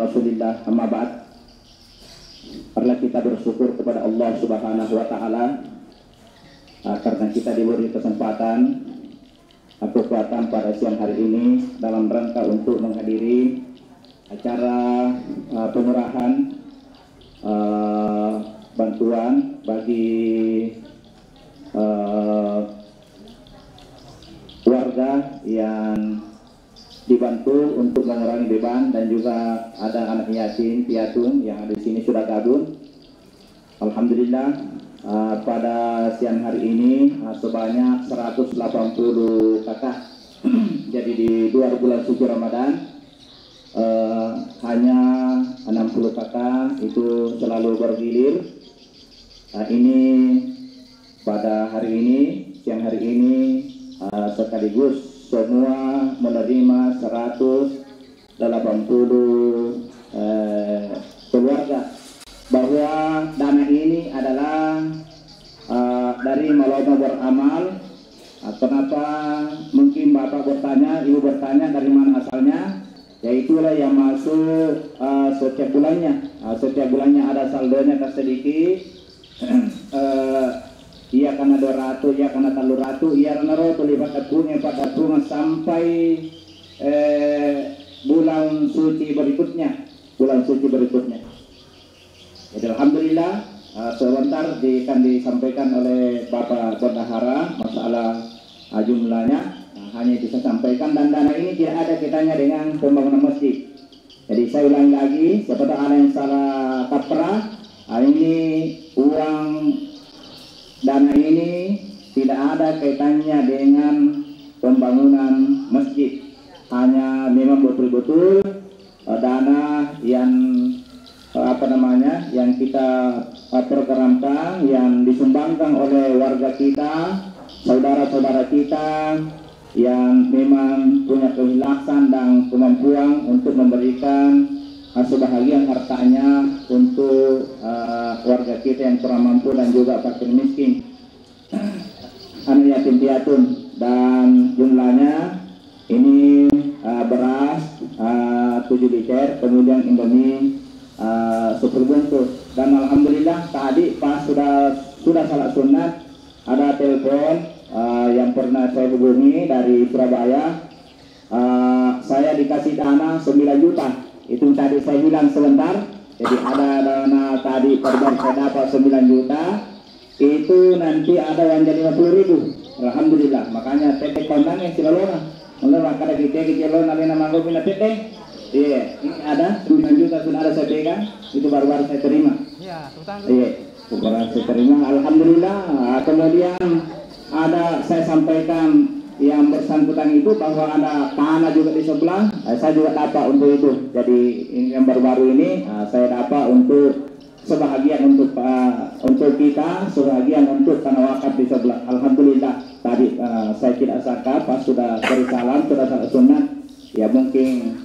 Rasulillah, amma ba'd. Perlu kita bersyukur kepada Allah Subhanahu wa taala karena kita diberi kesempatan kekuatan pada siang hari ini dalam rangka untuk menghadiri acara penyerahan bantuan bagi warga yang dibantu untuk mengurangi beban, dan juga ada anak yatim piatu yang ada di sini sudah gabung. Alhamdulillah pada siang hari ini sebanyak 180 kakak. Jadi di 2 bulan suci Ramadan hanya 60 kakak itu selalu bergilir. Ini pada hari ini, siang hari ini sekaligus semua menerima 180 keluarga, bahwa dana ini adalah dari Maloma Beramal. Kenapa mungkin Bapak bertanya, Ibu bertanya dari mana asalnya? Yaitulah yang masuk setiap bulannya. Setiap bulannya ada saldonya sedikit. Iya karena 200, iya karena 300, iya karena roto lipat punya pada bunga sampai bulan suci berikutnya. Jadi alhamdulillah sebentar akan disampaikan oleh Bapak Bendahara masalah jumlahnya. Hanya bisa sampaikan, dan dana ini tidak ada kaitannya dengan pembangunan masjid. Jadi saya ulangi lagi, siapa tahu ada yang salah kaprah. Ini uang dana ini tidak ada kaitannya dengan pembangunan masjid, hanya memang betul-betul dana yang yang kita programkan, yang disumbangkan oleh warga kita, saudara-saudara kita yang memang punya keikhlasan dan kemampuan untuk memberikan sebahagian hartanya untuk warga kita yang kurang mampu dan juga fakir miskin, anak yatim piatu, dan jumlahnya ini beras 7 liter, kemudian Indomie 10 bungkus. Dan alhamdulillah tadi pas sudah salat sunat ada telepon yang pernah saya hubungi dari Surabaya. Saya dikasih dana 9 juta. Itu tadi saya bilang sebentar. Jadi ada dana tadi korban saya dapat 9 juta. Itu nanti ada yang jadi 50.000. Alhamdulillah. Makanya tete kondan yang silalona. Mulai kada kita lona lena manggo pina tete. Iya, ini ada 9 juta sudah ada saya pegang. Itu baru-baru saya terima. Iya, iya, baru saya terima. Alhamdulillah. Kemudian ada saya sampaikan yang bersangkutan itu bahwa ada tanah juga di sebelah, saya juga dapat untuk itu. Jadi yang baru-baru ini saya dapat untuk sebahagian untuk kita, sebahagian untuk tanah wakaf di sebelah. Alhamdulillah tadi saya tidak sangka pas sudah beri salam, sudah salat sunat, ya mungkin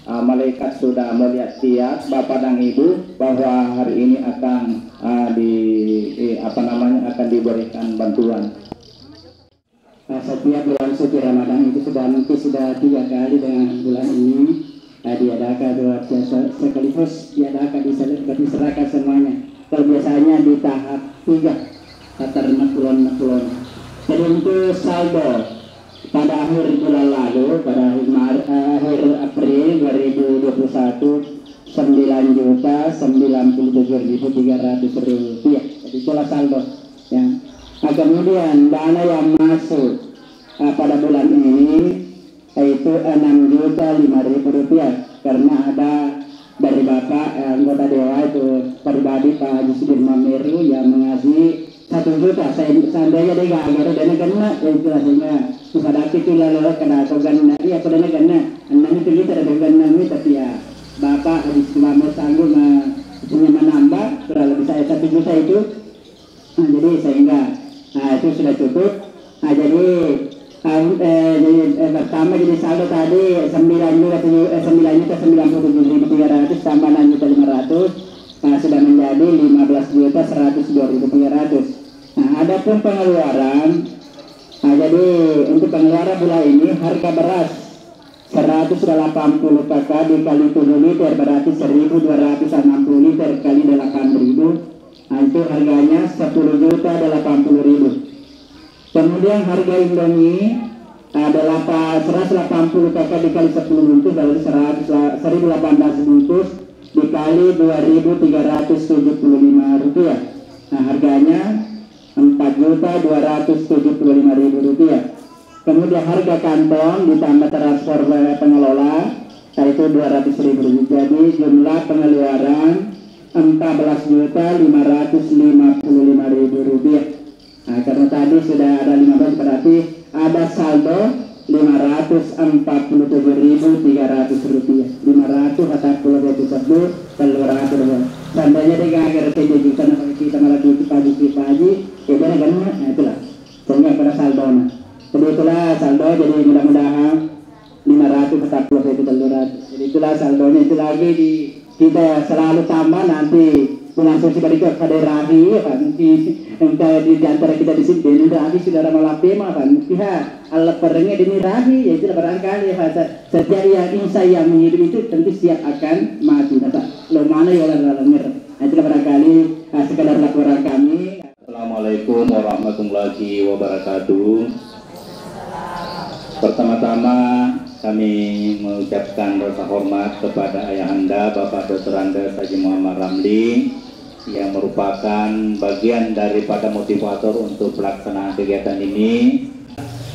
malaikat sudah melihat tiap Bapak dan Ibu bahwa hari ini akan akan diberikan bantuan. Setiap bulan suci Ramadan itu sudah 3 kali dengan bulan ini diadakan luar biasa, sekaligus diadakan diserahkan semuanya. Kalau biasanya di tahap 3 ternak kulon. Jadi untuk saldo pada akhir bulan lalu, pada akhir April 2021 9.097.300 rupiah. Jadi itulah saldo yang. Kemudian dana yang masuk pada bulan ini yaitu 6.005.000 rupiah, karena ada dari Bapak anggota dewa itu pribadi Pak Haji Sudirman Meru yang mengasih 1 juta. Seandainya dia agar dana kena itu hasilnya susadaki itu lalu kena togan nanti atau dana kena 6 juta ada togan nanti, tapi ya Bapak Haji Sudirman Meru sanggup punya menambah kurang lebih saya 1 juta itu. Jadi sehingga itu sudah cukup. Jadi pertama jadi saldo tadi 9.097.300 tambah 6.500.000 sudah menjadi 15.102.300. Adapun pengeluaran, jadi untuk pengeluaran bulan ini harga beras 280 KK dikali 7 liter berarti 1.260 liter kali 8.000. Nah, itu harganya 10.080.000. Kemudian harga Indomie adalah 180 KK dikali 10 bungkus berarti 1.018 bungkus dikali 2.375 rupiah. Nah, harganya 4.275.000 rupiah. Kemudian harga kantong ditambah transfer pengelola yaitu 200.000. Jadi jumlah pengeluaran 14.555.000 rupiah. Nah, karena tadi sudah ada 15 berarti ada saldo 547.300 rupiah. 500 atau 10 200 tandanya dengan agar juta kita malah duit pagi kemudian kan, nah itulah sehingga pada saldonya. Jadi itulah saldo, jadi mudah-mudahan 500 atau 200. Jadi itulah saldonya. Itu lagi kita selalu tambah nanti langsung sekali ke rahi kan engkau di antara kita di sini rahi sudah malam tema kan pihak Allah perengnya di rahi yaitu barangkali setiap yang insan yang hidup itu tentu siap akan mati. Nah, lo mana yang orang itu barangkali sekadar laporan kami. Assalamualaikum warahmatullahi wabarakatuh. Pertama-tama kami mengucapkan rasa hormat kepada Ayahanda Bapak Dr. Andes Haji Muhammad Ramli yang merupakan bagian daripada motivator untuk pelaksanaan kegiatan ini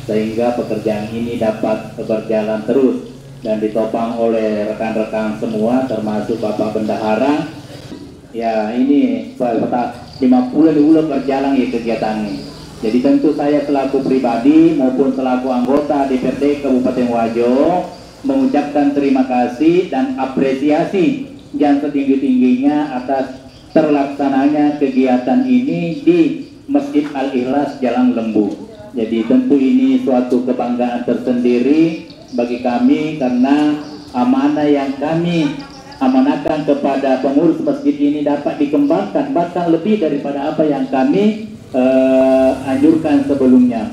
sehingga pekerjaan ini dapat berjalan terus dan ditopang oleh rekan-rekan semua termasuk Bapak Bendahara. Ya, ini 50 bulan berjalan ya kegiatan ini. Jadi tentu saya selaku pribadi maupun selaku anggota DPRD Kabupaten Wajo mengucapkan terima kasih dan apresiasi yang setinggi-tingginya atas terlaksananya kegiatan ini di Masjid Al-Ikhlas Jalan Lembu. Jadi tentu ini suatu kebanggaan tersendiri bagi kami karena amanah yang kami amanahkan kepada pengurus masjid ini dapat dikembangkan bahkan lebih daripada apa yang kami anjurkan sebelumnya.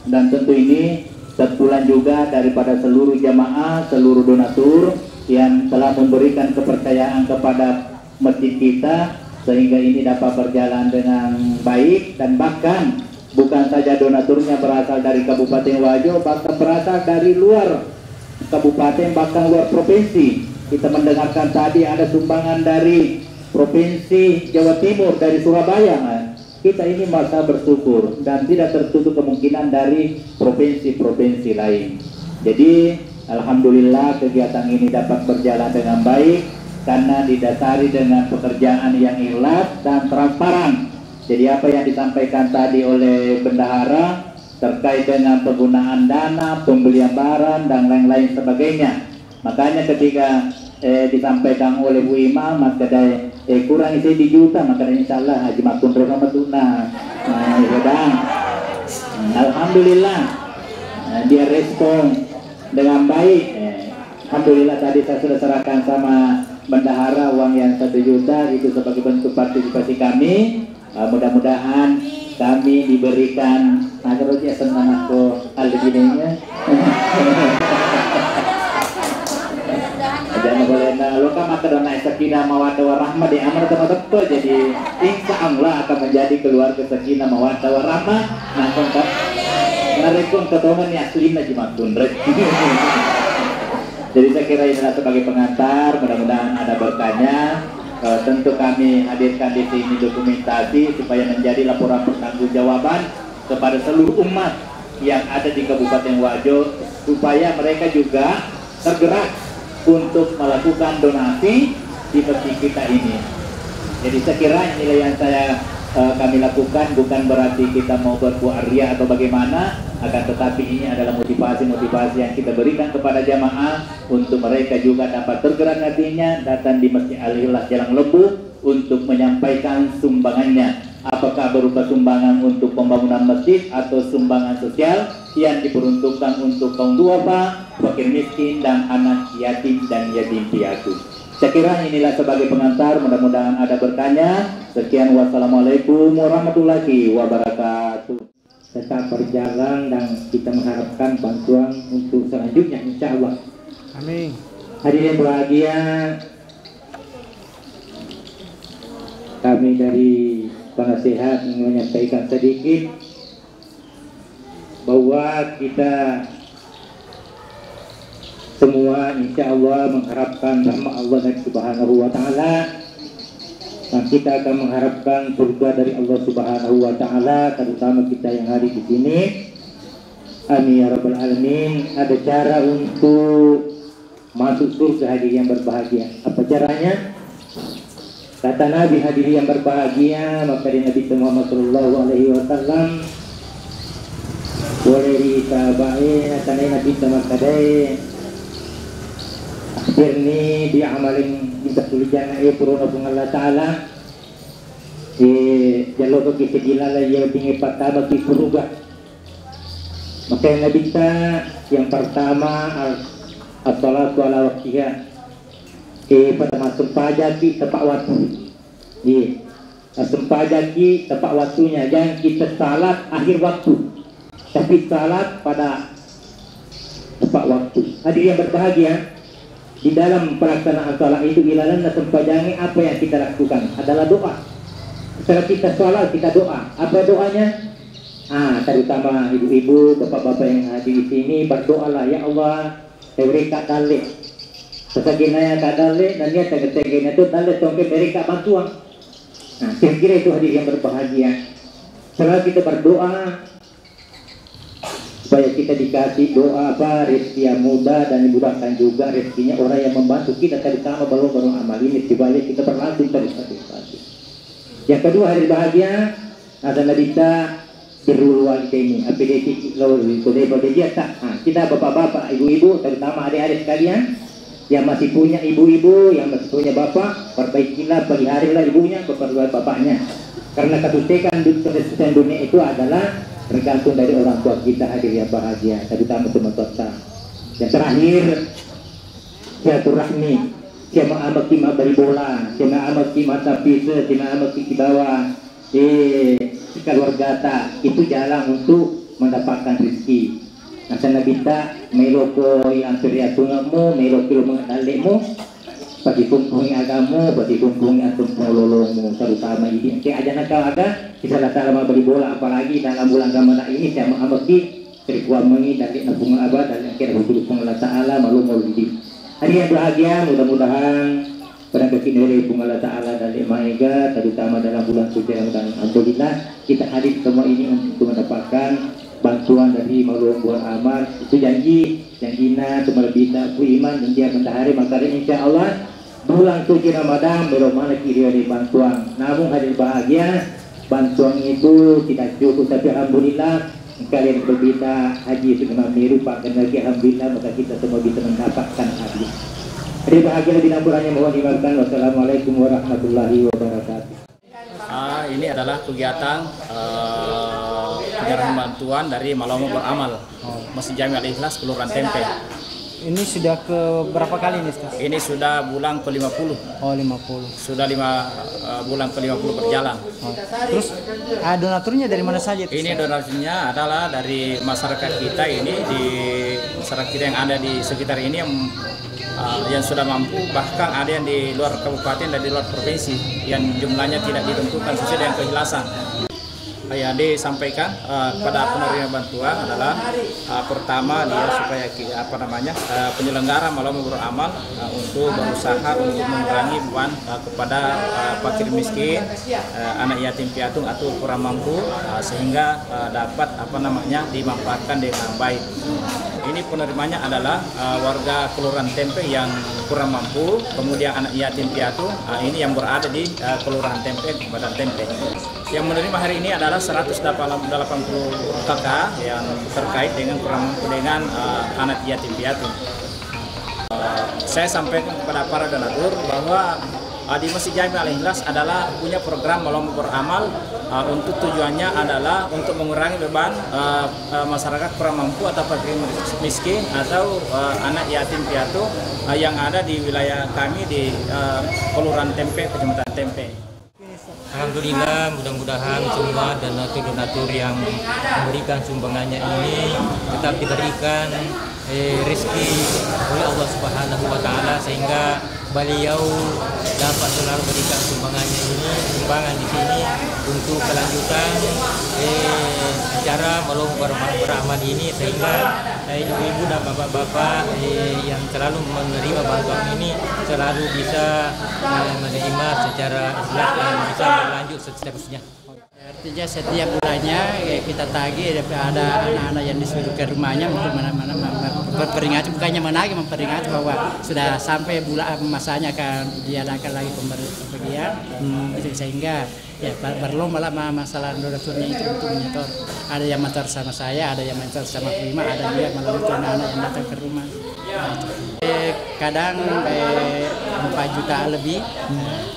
Dan tentu ini terpulang juga daripada seluruh jamaah, seluruh donatur yang telah memberikan kepercayaan kepada masjid kita sehingga ini dapat berjalan dengan baik. Dan bahkan bukan saja donaturnya berasal dari Kabupaten Wajo, bahkan berasal dari luar kabupaten, bahkan luar provinsi. Kita mendengarkan tadi ada sumbangan dari Provinsi Jawa Timur, dari Surabaya. Kita ini masa bersyukur dan tidak tertutup kemungkinan dari provinsi-provinsi lain. Jadi alhamdulillah kegiatan ini dapat berjalan dengan baik karena didasari dengan pekerjaan yang ikhlas dan transparan. Jadi apa yang disampaikan tadi oleh Bendahara terkait dengan penggunaan dana, pembelian barang dan lain-lain sebagainya. Makanya ketika disampaikan oleh Bu Imam, maka kurang isi di juta, maka insya Allah Haji Makun Rokamatuna. Alhamdulillah dia respon dengan baik. Alhamdulillah tadi saya sudah serahkan sama Bendahara uang yang 1 juta itu sebagai bentuk partisipasi kami. Mudah-mudahan kami diberikan agar dia senang aku al-dinnya. Jangan boleh lo kan maka dana sakinah mawaddah warahmah di amanah teman-teman. Jadi insya Allah akan menjadi keluarga sakinah mawaddah warahmah. Nah kontak narekun ketongan ni aslina jimatun. Jadi saya kira ini sebagai pengantar, mudah-mudahan ada berkahnya. Tentu kami hadirkan di sini dokumentasi supaya menjadi laporan pertanggungjawaban kepada seluruh umat yang ada di Kabupaten Wajo supaya mereka juga tergerak untuk melakukan donasi di masjid kita ini. Jadi saya kira nilai yang kami lakukan bukan berarti kita mau berbuat ria atau bagaimana, akan tetapi ini adalah motivasi-motivasi yang kita berikan kepada jamaah untuk mereka juga dapat tergerak hatinya datang di Masjid Al-Ikhlas Jalan Lembu untuk menyampaikan sumbangannya. Apakah berupa sumbangan untuk pembangunan masjid atau sumbangan sosial yang diperuntukkan untuk kaum duafa, fakir miskin, dan anak yatim dan yatim piatu. Saya kira inilah sebagai pengantar, mudah-mudahan ada berkahnya. Sekian, wassalamualaikum warahmatullahi wabarakatuh. Tetap berjalan dan kita mengharapkan bantuan untuk selanjutnya insya Allah. Amin. Hadirin berbahagia, kami dari penasehat ingin menyampaikan sedikit bahwa kita semua insya Allah mengharapkan rahmat Allah Subhanahu wa Ta'ala, dan kita akan mengharapkan surga dari Allah Subhanahu wa Ta'ala, terutama kita yang hari di sini. Amin ya rabbal alamin. Ada cara untuk masuk surga hadirin yang berbahagia. Apa caranya? Kata Nabi hadirin yang berbahagia, maka dari Nabi Muhammad sallallahu alaihi wasallam boleh ditabain atanai Nabi sama kadai akhirnya dia amalin kita tulisan puruna pun Allah Ta'ala jalur ke kita ya tinggi pertama di surga. Maka Nabi kita yang pertama as-salatu ala waktiha, pada masuk pajaki tepat waktu. Masuk pajaki tepat waktunya, jangan kita salat akhir waktu, tapi salat pada tepat waktu. Hadirin yang berbahagia, di dalam pelaksanaan salat itu ilalan dan sempajangi apa yang kita lakukan adalah doa. Setelah kita salat kita doa. Apa doanya? Terutama ibu-ibu, bapak-bapak yang hadir di sini berdoalah, ya Allah, mereka dalek, sesaginanya tak dalek dan dia tegak-tegaknya itu dalek sampai mereka bantuan. Kira-kira itu hadir yang berbahagia. Setelah kita berdoa supaya kita dikasih doa rezeki yang mudah dan dimudahkan juga rezekinya orang yang membantu kita, terutama baru amal ini supaya kita berlanjut terus. Yang kedua hadir bahagia adalah kita birrul walidaini, apalagi kalau dia tak. Kita bapak-bapak, ibu-ibu, terutama adik-adik sekalian yang masih punya ibu-ibu, yang masih punya bapak, perbaikilah, peliharilah ibunya, kepada bapaknya. Karena kesusahan dunia itu adalah tergantung dari orang tua kita hadir yang bahagia, terutama teman-teman. Yang terakhir, silaturahmi. Siapa amat kima beri bola, siapa amat kima tapis, siapa amat kima bawah. Keluarga itu jalan untuk mendapatkan rezeki. Karena kita meloko yang teriatungamu, meloko mengadalemu, bagi kumpungi agamu, bagi kumpungi antum pelolongmu, terutama ini. Kayak aja nakal ada, kita datang lama beri bola, apalagi dalam bulan Ramadan ini saya mengamati terikuamangi dari nabung abad dan akhir hukum Allah Ta'ala malu maulidi. Hari yang bahagia, mudah-mudahan pada kekindari Allah Ta'ala dan Maega, terutama dalam bulan suci Ramadan. Alhamdulillah kita hadir semua ini untuk mendapatkan bantuan dari maulum buat amal. Itu janjina terbita iman dan dia mentahari, maka insya Allah bulan suci Ramadan belum mana kiri dari bantuan. Namun hadir bahagia, bantuan itu tidak cukup, tapi alhamdulillah kalian berbeda haji sudah merupakan lagi, alhamdulillah maka kita semua bisa mendapatkan haji. Hari bahagia lebih nampurannya mohon dimaafkan. Wassalamualaikum warahmatullahi wabarakatuh. Ini adalah kegiatan penyerahan bantuan dari Malomo Beramal, Masjid Jami Al-Ikhlas, Kelurahan Tempe. Ini sudah ke berapa kali nih, Ustaz? Ini sudah bulan ke-50. Oh, 50. Sudah bulan ke-50 berjalan. Terus donaturnya dari mana saja? Ini donaturnya adalah dari masyarakat kita ini, di masyarakat kita yang ada di sekitar ini yang sudah mampu, bahkan ada yang di luar kabupaten dan di luar provinsi yang jumlahnya tidak ditentukan sesuai dengan keikhlasan. Yang disampaikan kepada penerima bantuan adalah pertama dia supaya penyelenggara Malomo Beramal untuk berusaha untuk mengurangi beban kepada fakir miskin, anak yatim piatu atau kurang mampu, sehingga dapat dimanfaatkan dengan baik. Ini penerimanya adalah warga Kelurahan Tempe yang kurang mampu, kemudian anak yatim piatu, ini yang berada di Kelurahan Tempe, Kabupaten Tempe. Yang menerima hari ini adalah 180 KK yang terkait dengan kurang mampu dengan anak yatim piatu. Saya sampaikan kepada para donatur bahwa di Masjid Jami Al-Ikhlas adalah punya program Malomo Beramal, untuk tujuannya adalah untuk mengurangi beban masyarakat kurang mampu atau fakir miskin atau anak yatim piatu yang ada di wilayah kami di Kelurahan Tempe, Kecamatan Tempe. Alhamdulillah, mudah-mudahan semua donatur-donatur yang memberikan sumbangannya ini tetap diberikan rezeki oleh Allah Subhanahu wa Ta'ala, sehingga beliau dapat selalu berikan sumbangan di sini untuk kelanjutan acara Melombo Beramal ini, sehingga ibu-ibu dan bapak-bapak yang selalu menerima bantuan ini selalu bisa menerima secara ikhlas dan bisa berlanjut seterusnya. Artinya setiap bulannya kita tagih, ada anak-anak yang disuruh ke rumahnya untuk memperingati, bukannya menagih, memperingati bahwa sudah sampai bulan masanya akan diadakan lagi pembagian, sehingga ya berlomba lah masalah donaturnya itu untuk menyetor. Ada yang menyetor sama saya, ada yang menyetor sama Prima, ada juga melalui anak-anak yang datang ke rumah. Kadang 4 juta lebih,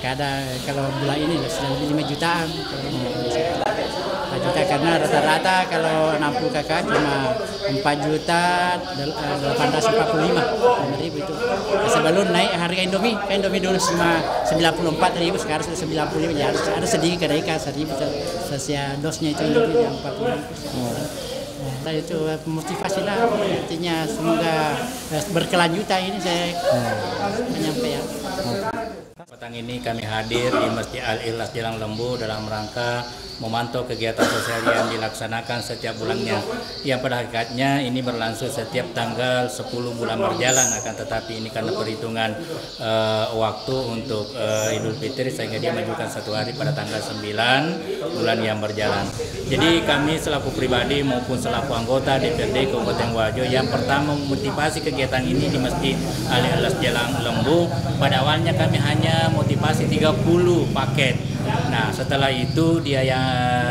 kadang kalau bulan ini sudah lebih 5 jutaan. 4 juta karena rata-rata kalau 60 kakak cuma 4 juta 845.000 itu. Sebelum naik harga Indomie dulu cuma 94.000, sekarang sudah 95, ya ada sedikit kenaikan 1.000 setiap dosnya itu Indomie yang 40. Nah, itu motivasi lah, artinya semoga berkelanjutan ini saya menyampaikan. Petang ini kami hadir di Masjid Al-Ikhlas Jelang Lembu dalam rangka memantau kegiatan sosial yang dilaksanakan setiap bulannya. Yang pada hakikatnya ini berlangsung setiap tanggal 10 bulan berjalan, akan tetapi ini karena perhitungan waktu untuk Idul Fitri sehingga dia menunjukkan 1 hari pada tanggal 9 bulan yang berjalan. Jadi kami selaku pribadi maupun selaku anggota DPRD Kabupaten Wajo yang pertama memotivasi kegiatan ini di Masjid Al-Ikhlas Jelang Lembu, pada awalnya kami hanya motivasi 30 paket. Nah, setelah itu dia yang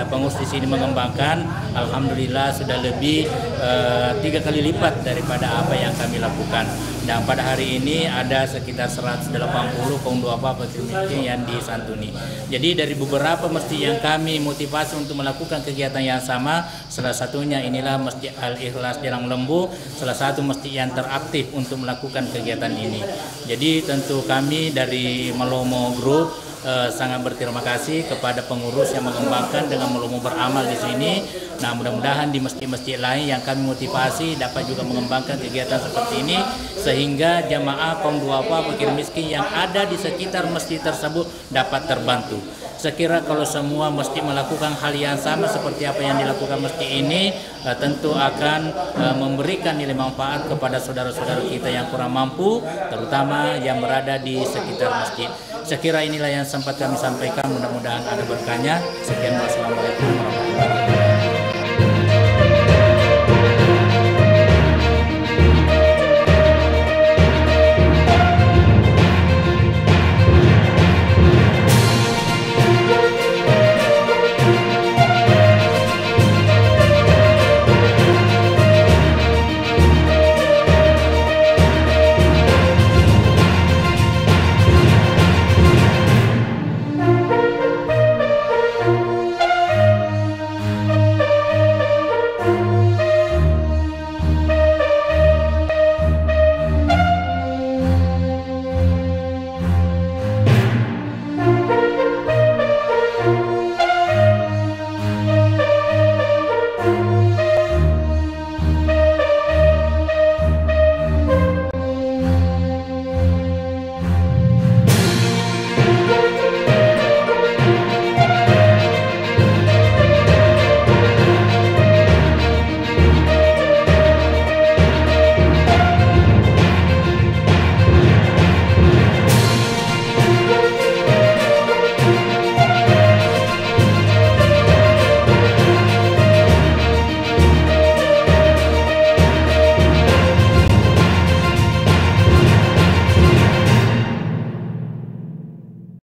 pengurus di sini mengembangkan, alhamdulillah sudah lebih 3 kali lipat daripada apa yang kami lakukan. Dan pada hari ini ada sekitar 180 kaum duafa fakir miskin yang disantuni. Jadi dari beberapa masjid yang kami motivasi untuk melakukan kegiatan yang sama, salah satunya inilah Masjid Al-Ikhlas Jelang Lembu, salah satu masjid yang teraktif untuk melakukan kegiatan ini. Jadi tentu kami dari Melombo Group sangat berterima kasih kepada pengurus yang mengembangkan dengan Melombo Beramal di sini. Nah, mudah-mudahan di masjid-masjid lain yang kami motivasi dapat juga mengembangkan kegiatan seperti ini, sehingga jamaah kaum duafa fakir miskin yang ada di sekitar masjid tersebut dapat terbantu. Saya kira kalau semua masjid melakukan hal yang sama seperti apa yang dilakukan masjid ini, tentu akan memberikan nilai manfaat kepada saudara-saudara kita yang kurang mampu, terutama yang berada di sekitar masjid. Saya kira inilah yang sempat kami sampaikan, mudah-mudahan ada berkahnya. Sekian, wassalamualaikum warahmatullahi wabarakatuh.